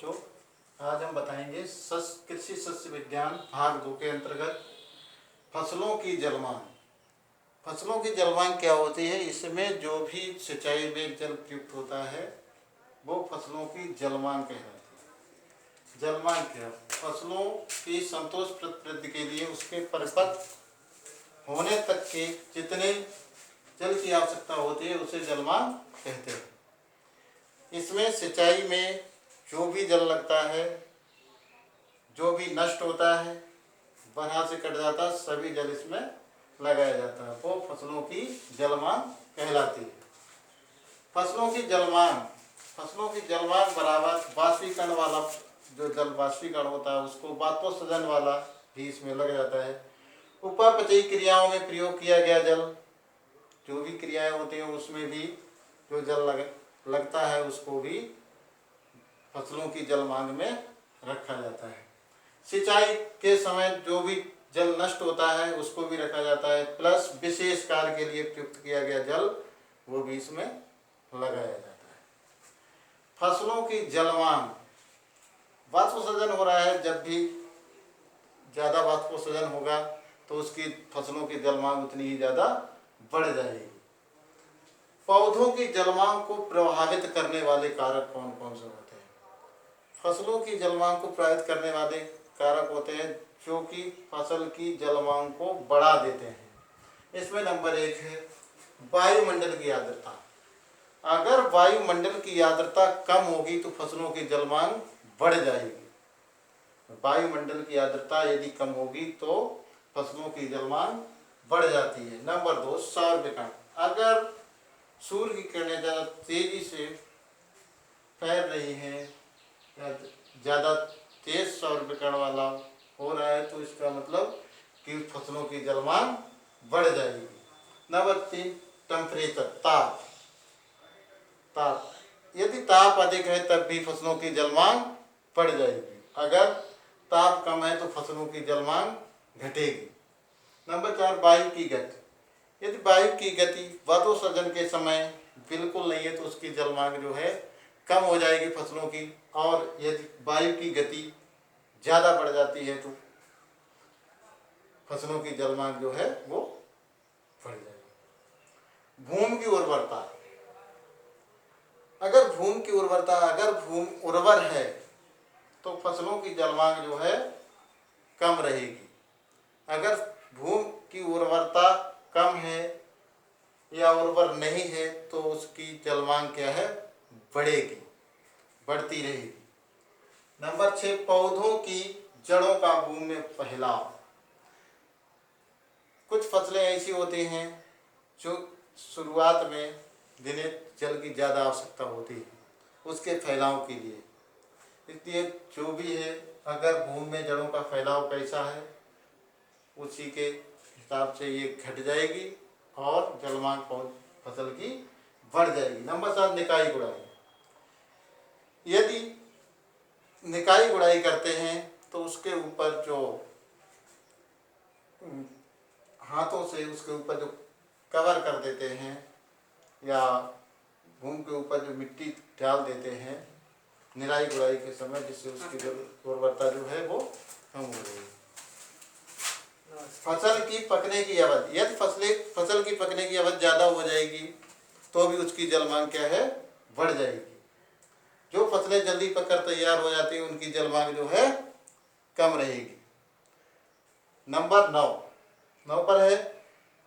बच्चों, आज हम बताएंगे कृषि सस्य विज्ञान भाग 2 के अंतर्गत फसलों की जलमांग। फसलों की जलमांग क्या होती है? इसमें जो भी सिंचाई में जल प्रयुक्त होता है वो फसलों की जलमांग कहलाती है। जलमांग क्या? फसलों की संतोषप्रद वृद्धि के लिए उसके परिपक्व होने तक के जितने जल की आवश्यकता होती है उसे जलमांग कहते हैं। इसमें सिंचाई में जो भी जल लगता है, जो भी नष्ट होता है, वहाँ से कट जाता है, सभी जल इसमें लगाया जाता है, वो फसलों की जलमांग कहलाती है। फसलों की जलमांग बराबर बाष्पीकरण वाला जो जल बाष्पीकरण होता है उसको बाष्पोत्सर्जन वाला भी इसमें लग जाता है। उपापचयी क्रियाओं में प्रयोग किया गया जल, जो भी क्रियाएं होती हैं उसमें भी जो जल लगता है उसको भी फसलों की जलमांग में रखा जाता है। सिंचाई के समय जो भी जल नष्ट होता है उसको भी रखा जाता है, प्लस विशेष कार्य के लिए प्रयुक्त किया गया जल वो भी इसमें लगाया जाता है। फसलों की जलमांग, वाष्पोत्सर्जन हो रहा है, जब भी ज़्यादा वाष्पोत्सर्जन होगा तो उसकी फसलों की जलमांग उतनी ही ज़्यादा बढ़ जाएगी। पौधों की जलमांग को प्रभावित करने वाले कारक कौन कौन से होते हैं? फसलों की जलमांग को प्रभावित करने वाले कारक होते हैं जो कि फसल की जलमांग को बढ़ा देते हैं। इसमें नंबर 1 है वायुमंडल की आर्द्रता। अगर वायुमंडल की आर्द्रता कम होगी तो फसलों की जलमांग बढ़ जाएगी। वायुमंडल की आर्द्रता यदि कम होगी तो फसलों की जलमांग बढ़ जाती है। नंबर 2 सौर विकिरण। अगर सूर्य की किरणें ज़्यादा तेजी से फैल रही हैं या ज़्यादा तेज सौर विकिरण वाला हो रहा है तो इसका मतलब कि फसलों की जलमांग बढ़ जाएगी। नंबर 3 टेम्परेचर, ताप। यदि ताप अधिक है तब भी फसलों की जलमांग बढ़ जाएगी। अगर ताप कम है तो फसलों की जलमांग घटेगी। नंबर 4 वायु की गति। यदि वायु की गति वाष्पोत्सर्जन के समय बिल्कुल नहीं है तो उसकी जलमांग जो है कम हो जाएगी फसलों की, और यदि वायु की गति ज़्यादा बढ़ जाती है तो फसलों की जलमांग जो है वो बढ़ जाएगी। भूमि की उर्वरता। अगर भूमि उर्वर है तो फसलों की जलमांग जो है कम रहेगी। अगर भूमि की उर्वरता कम है या उर्वर नहीं है तो उसकी जलमांग क्या है? बढ़ेगी, बढ़ती रहेगी। नंबर 6 पौधों की जड़ों का भूमि में फैलाव। कुछ फसलें ऐसी होती हैं जो शुरुआत में जिन्हें जल की ज़्यादा आवश्यकता होती है उसके फैलाव के लिए, इसलिए जो भी है अगर भूमि में जड़ों का फैलाव कैसा है उसी के हिसाब से ये घट जाएगी और जलमांग फसल की बढ़ जाएगी। नंबर 7 निकाई गुड़ाई। यदि निकाई गुड़ाई करते हैं तो उसके ऊपर जो हाथों से उसके ऊपर जो कवर कर देते हैं या भूमि के ऊपर जो मिट्टी डाल देते हैं निराई गुड़ाई के समय, जिससे उसकी जो उर्वरता जो है वो कम हो रही है। फसल की पकने की अवधि। यदि फसल की पकने की अवधि ज़्यादा हो जाएगी तो भी उसकी जलमांग क्या है? बढ़ जाएगी। जो फसलें जल्दी पककर तैयार हो जाती हैं उनकी जलमांग जो है कम रहेगी। नंबर 9 पर है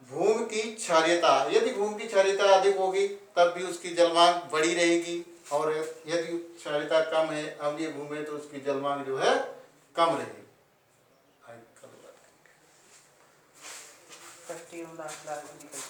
भूमि की क्षारीयता। यदि भूमि की क्षारीयता अधिक होगी तब भी उसकी जलमांग बढ़ी रहेगी, और यदि क्षारीयता कम है, अम्लीय भूमि है, तो उसकी जलमांग जो है कम रहेगी।